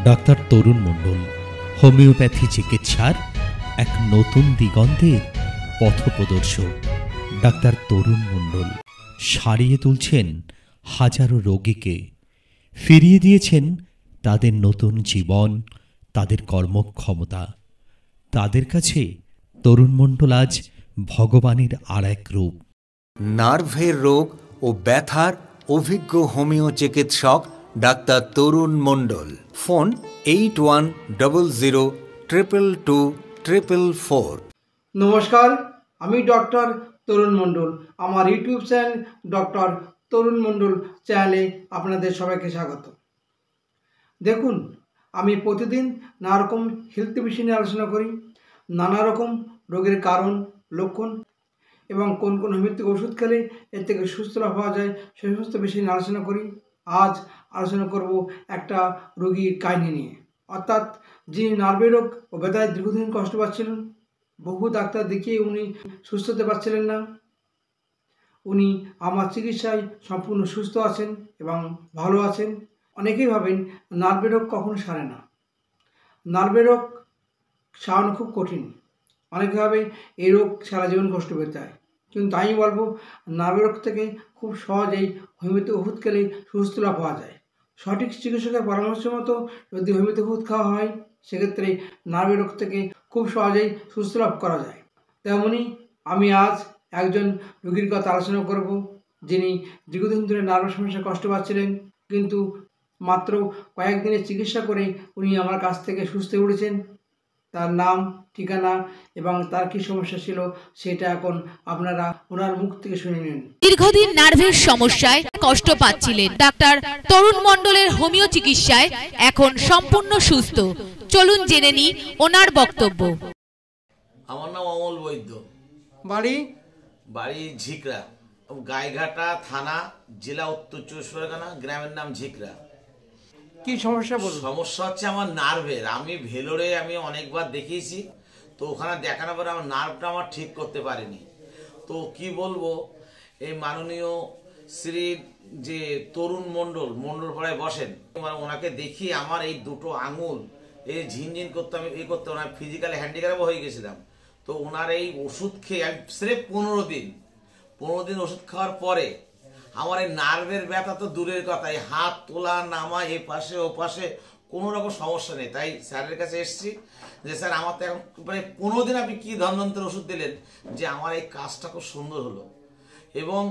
Doctor তরুণ মণ্ডল homeopathy চিকিৎসার এক নতুন দিগন্তের পথপ্রদর্শক। ডাক্তার তরুণ মণ্ডল সারিয়ে তুলছেন হাজারো রোগীকে, ফিরিয়ে দিয়েছেন তাদের নতুন জীবন, তাদের কর্মক্ষমতা। তাদের কাছে তরুণ মণ্ডল আজ ভগবানের আর এক রূপ। নার্ভের রোগ ও ব্যথার অভিজ্ঞ হোমিও চিকিৎসক ডাক্তার তরুণ মণ্ডল। ফোন 8100222444। নমস্কার, আমি ডক্টর তরুণ মণ্ডল। আমার ইউটিউব চ্যানেল ডক্টর তরুণ মণ্ডল চ্যানেলে আপনাদের সবাইকে স্বাগত। দেখুন, আমি প্রতিদিন নানা রকম হেলথ বিষয় নিয়ে আলোচনা করি। নানা রকম রোগের কারণ, লক্ষণ এবং কোন কোন হোমিওপ্যাথিক ওষুধ খেলে এর থেকে সুস্থ লাভ পাওয়া যায় সে সমস্ত বিষয় নিয়ে আলোচনা করি। আজ আলোচনা করব একটা রোগীর কাহিনী নিয়ে, অর্থাৎ যিনি নার্ভের রোগ ও ব্যথায় দীর্ঘদিন কষ্ট পাচ্ছিলেন। বহু ডাক্তার দেখিয়ে উনি সুস্থ হতে পারছিলেন না। উনি আমার চিকিৎসায় সম্পূর্ণ সুস্থ আছেন এবং ভালো আছেন। অনেকেই ভাবেন নার্ভের রোগ কখনো সারে না। নার্ভের রোগ সারানো খুব কঠিন। অনেকে ভাবে এই রোগ সারা জীবন কষ্ট পেতে হয়, কিন্তু আমি বলবো নার্ভের রোগ থেকে খুব সহজেই হোমিওপ্যাথি ওষুধ খেলে সুস্থ লাভ পাওয়া যায়। সঠিক চিকিৎসকের পরামর্শ মতো যদি হোমিওপ্যাথি ওষুধ খাওয়া হয়, সেক্ষেত্রে নার্ভের রোগ থেকে খুব সহজেই সুস্থ লাভ করা যায়। তেমনই আমি আজ একজন রোগীর কথা আলোচনা করব, যিনি দীর্ঘদিন ধরে নার্ভের সমস্যায় কষ্ট পাচ্ছিলেন, কিন্তু মাত্র কয়েকদিনের চিকিৎসা করে উনি আমার কাছ থেকে সুস্থ হয়ে উঠেছেন। তার নাম, ঠিকানা এবং তার কি সমস্যা ছিল সেটা এখন আপনারা ওনার মুখ থেকে শুনে নিন। দীর্ঘদিন নার্ভের সমস্যায় কষ্ট পাচ্ছিলেন, ডাক্তার তরুণ মণ্ডলের হোমিও চিকিৎসায় এখন সম্পূর্ণ সুস্থ। চলুন জেনে নিই ওনার বক্তব্য। আমার নাম অমল বৈদ্য, বাড়ি ঝিকরা, গাইঘাটা থানা, জেলা উত্তর চব্বিশ পরগনা, গ্রামের নাম ঝিকরা। কি সমস্যা বলুন? সমস্যা হচ্ছে আমার নার্ভের। আমি ভেলোরে অনেকবার দেখিয়েছি, তো ওখানে দেখানোর পরে আমার নার্ভটা আমার ঠিক করতে পারিনি। তো কি বলবো, এই মাননীয় শ্রী যে তরুণ মণ্ডল পাড়ায় বসেন, ওনাকে দেখি আমার এই দুটো আঙুল এই ঝিনঝিন করতে, আমি করতে ওনার ফিজিক্যালি হ্যান্ডিক্যাপও হয়ে গেছিলাম। তো ওনার এই ওষুধ খেয়ে আমি স্রেফ 15 দিন ওষুধ খাওয়ার পরে আমার এই নার্ভের ব্যথা তো দূরের কথা, এই হাত তোলা নামা এ পাশে ও পাশে কোনো রকম সমস্যা নেই। তাই স্যারের কাছে এসেছি যে স্যার আমার তো এখন প্রায় 15 দিন আপনি কী ধন্যন্তের ওষুধ দিলেন যে আমার এই কাজটা খুব সুন্দর হলো। এবং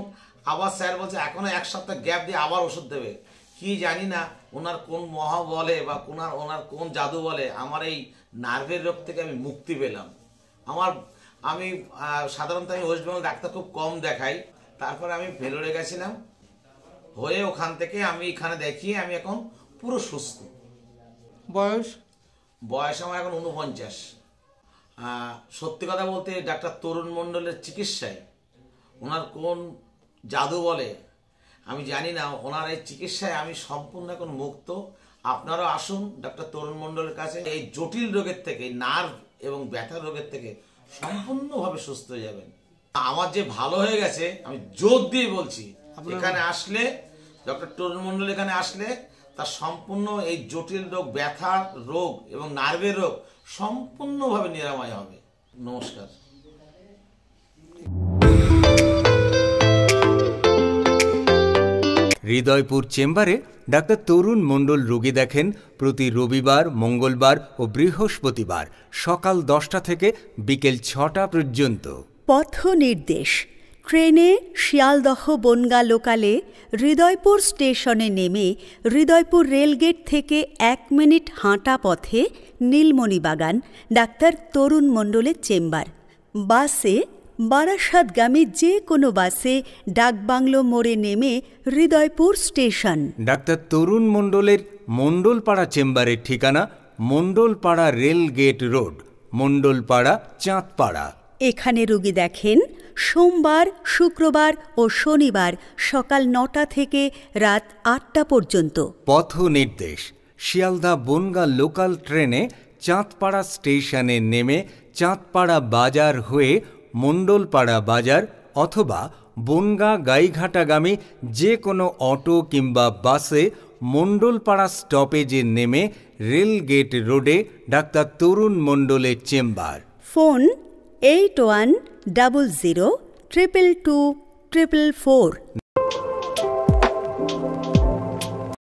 আবার স্যার বলছে এখনও 1 সপ্তাহ গ্যাপ দিয়ে আবার ওষুধ দেবে। কি জানি না ওনার কোন মহা বলে বা ওনার কোন জাদু বলে আমার এই নার্ভের রোগ থেকে আমি মুক্তি পেলাম। আমি সাধারণত আমি ওয়েস্ট বেঙ্গল ডাক্তার খুব কম দেখাই। তারপরে আমি ভেলোরে গেছিলাম, হয়ে ওখান থেকে আমি এখানে দেখিয়ে আমি এখন পুরো সুস্থ। বয়স আমার এখন 49। সত্যি কথা বলতে ডাক্তার তরুণ মণ্ডলের চিকিৎসায় ওনার কোন জাদু বলে আমি জানি না, ওনার এই চিকিৎসায় আমি সম্পূর্ণ এখন মুক্ত। আপনারাও আসুন ডাক্তার তরুণ মণ্ডলের কাছে। এই জটিল রোগের থেকে, নার্ভ এবং ব্যথার রোগের থেকে সম্পূর্ণভাবে সুস্থ হয়ে যাবেন। আমার যে ভালো হয়ে গেছে, আমি জোর দিয়ে বলছি, এখানে আসলে ডক্টর তরুণ মণ্ডল এখানে আসলে তার সম্পূর্ণ এই জটিল রোগ, ব্যথার রোগ এবং নার্ভের রোগ সম্পূর্ণভাবে নিরাময় হবে। নমস্কার। হৃদয়পুর চেম্বারে ডাক্তার তরুণ মণ্ডল রোগী দেখেন প্রতি রবিবার, মঙ্গলবার ও বৃহস্পতিবার সকাল 10টা থেকে বিকেল 6টা পর্যন্ত। পথ নির্দেশ: ট্রেনে শিয়ালদহ বনগাঁ লোকালে হৃদয়পুর স্টেশনে নেমে হৃদয়পুর রেলগেট থেকে 1 মিনিট হাঁটা পথে নীলমণিবাগান ডাক্তার তরুণ মণ্ডলের চেম্বার। বাসে বারাসাতগামী যে কোনো বাসে ডাকবাংলো মোড়ে নেমে হৃদয়পুর স্টেশন। ডাক্তার তরুণ মণ্ডলের মণ্ডলপাড়া চেম্বারের ঠিকানা মণ্ডলপাড়া রেলগেট রোড, মণ্ডলপাড়া, চাঁদপাড়া। এখানে রোগী দেখেন সোমবার, শুক্রবার ও শনিবার সকাল 9টা থেকে রাত 8টা পর্যন্ত। পথ নির্দেশ: শিয়ালদা বনগাঁ লোকাল ট্রেনে চাঁদপাড়া স্টেশনে নেমে চাঁদপাড়া বাজার হয়ে মণ্ডলপাড়া বাজার অথবা বনগাঁ গাইঘাটাগামী যে কোনো অটো কিংবা বাসে মণ্ডলপাড়া স্টপেজে নেমে রেলগেট রোডে ডাক্তার তরুণ মণ্ডলের চেম্বার। ফোন 8100222244।